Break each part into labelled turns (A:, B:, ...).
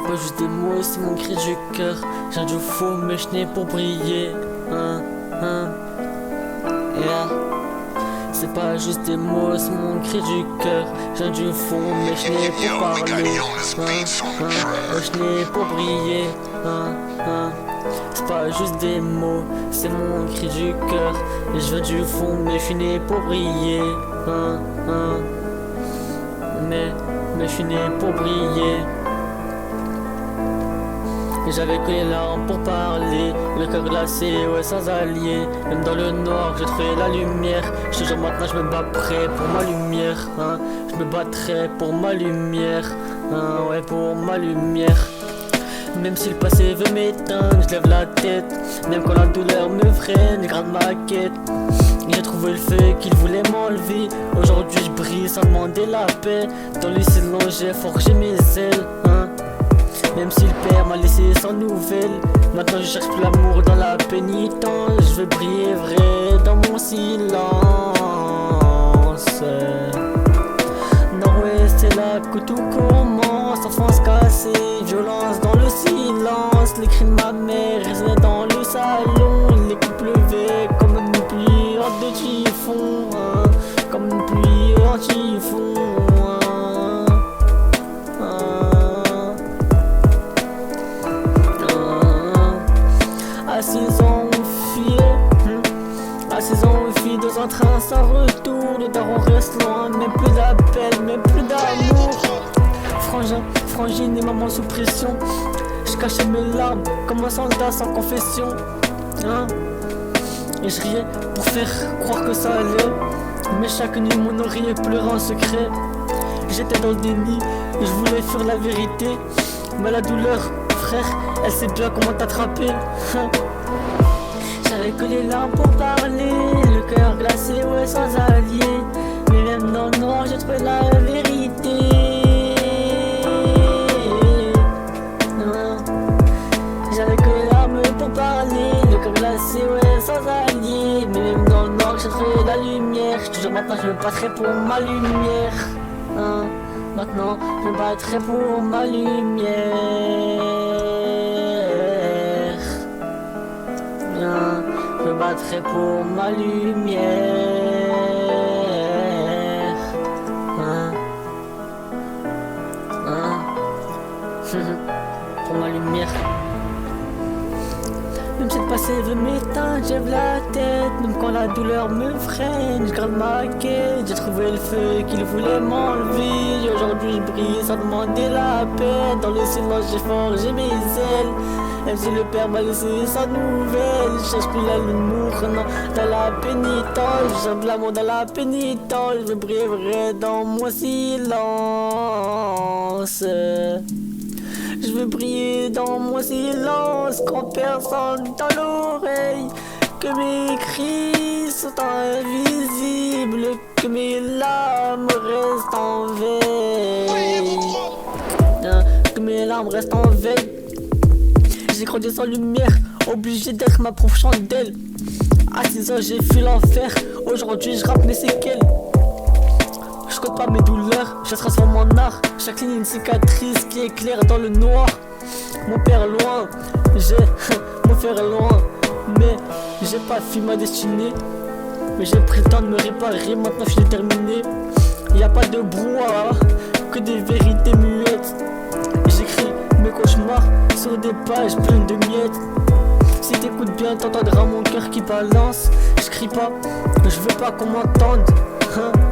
A: C'est pas juste des mots, c'est mon cri du cœur. J'ai du faux, mais je n'ai pour briller. Yeah. C'est pas juste des mots, c'est mon cri du cœur. J'ai du faux, mais je n'ai pour parler. Je n'ai pour briller. C'est pas juste des mots, c'est mon cri du cœur. Et je veux du fond, mais je n'ai pour briller. Mais je suis né pour briller. Et j'avais que les larmes pour parler, le cœur glacé, ouais, sans allié. Même dans le noir, j'ai trouvé la lumière. Je te jure, maintenant je me bats prêt pour ma lumière. Je me battrai pour ma lumière. Ouais, pour ma lumière. Même si le passé veut m'éteindre, je lève la tête. Même quand la douleur me freine, je garde ma quête. J'ai trouvé le feu qu'il voulait m'enlever. Aujourd'hui je brille sans demander la paix. Dans le silence j'ai forgé mes ailes. Même si le père m'a laissé sans nouvelles. Maintenant je cherche plus l'amour dans la pénitence. Je veux briller vrai dans mon silence. Nord-Ouest c'est là que tout commence. Enfance cassée, violence dans le silence. Les cris de ma mère résonnaient dans le salon. Les coups pleuvaient comme une pluie de typhon. Comme une pluie en typhon. À 6 ans on fuyait, à 6 ans on fuit dans un train sans retour. Le daron reste loin, même plus d'appel, même plus d'amour. Frangin, frangine et maman sous pression. Je cachais mes larmes comme un soldat sans confession. Et je riais pour faire croire que ça allait. Mais chaque nuit mon oreiller pleurait en secret. J'étais dans le déni, je voulais fuir la vérité. Mais la douleur, frère, elle sait bien comment t'attraper. J'avais que les larmes pour parler, le cœur glacé, ouais, sans allié. Mais même dans le noir, j'ai trouvé la vérité. J'avais que les larmes pour parler, le cœur glacé, ouais, sans allié. Mais même dans le noir, j'ai trouvé la lumière. Toujours maintenant, je me battrai pour ma lumière. Maintenant, je me battrai pour ma lumière. Je me battrai pour ma lumière. Pour ma lumière. Même si le passé veut m'éteindre, j'lève la tête. Même quand la douleur me freine, je garde ma quête. J'ai trouvé le feu qu'il voulait m'enlever. Aujourd'hui je brille sans demander la paix. Dans le silence j'ai forgé mes ailes. Même si le père m'a laissé sans nouvelles. Je cherche plus l'amour, non, dans la pénitence. Je cherche l'amour dans la pénitence. Je brille vrai dans mon silence. Je veux briller dans mon silence quand personne dans l'oreille. Que mes cris sont invisibles, que mes larmes restent en veille. Que mes larmes restent en veille. J'ai grandi sans lumière, obligé d'être ma propre chandelle. À 6 ans j'ai fui l'enfer, aujourd'hui je rappe mes séquelles. Je compte pas mes douleurs, je transforme en art. Chaque ligne une cicatrice qui éclaire dans le noir. Mon père loin, j'ai mon frère loin. Mais j'ai pas fui ma destinée. Mais j'ai pris le temps de me réparer, maintenant je suis déterminé. Y'a pas de brouhaha, que des vérités muettes. J'écris mes cauchemars sur des pages pleines de miettes. Si t'écoutes bien, t'entendras mon cœur qui balance. Je crie pas, je veux pas qu'on m'entende.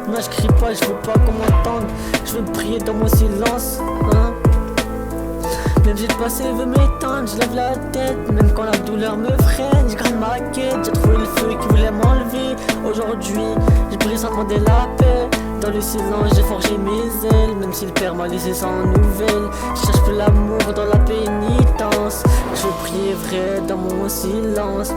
A: Non, je crie pas, je veux pas qu'on m'entende. Je veux prier dans mon silence. Même si le passé veut m'éteindre, je lève la tête. Même quand la douleur me freine, je garde ma quête. J'ai trouvé le feu qui voulait m'enlever. Aujourd'hui, je brille sans demander la paix. Dans le silence, j'ai forgé mes ailes. Même si le père m'a laissé sans nouvelles. Je cherche plus l'amour dans la pénitence. Je veux prier vrai dans mon silence.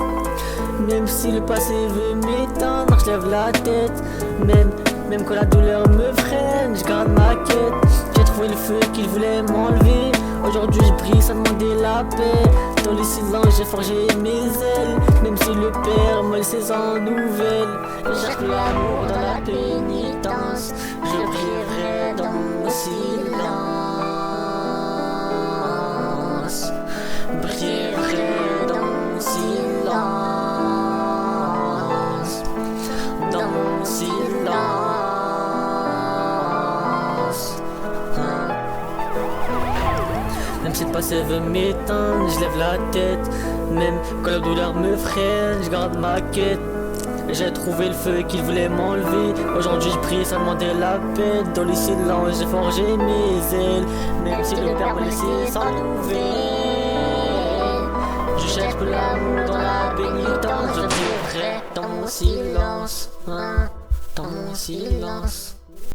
A: Même si le passé veut m'éteindre, je lève la tête. Même quand la douleur me freine, je garde ma quête. J'ai trouvé le feu qu'il voulait m'enlever. Aujourd'hui je brille sans demander la paix. Dans le silence j'ai forgé mes ailes. Même si le père m'a laissé sans nouvelles. Je cherche l'amour dans la pénitence. Je brillerai dans mon silence. Même si le passé veut m'éteindre, je lève la tête. Même quand la douleur me freine, je garde ma quête. J'ai trouvé le feu qu'il voulait m'enlever. Aujourd'hui je prie sans demander la paix. Dans le silence j'ai forgé mes ailes. Même si le père me laissait sans nouvelles. Je cherche pour l'amour dans la pénitence. Je prierai dans mon silence, dans mon silence.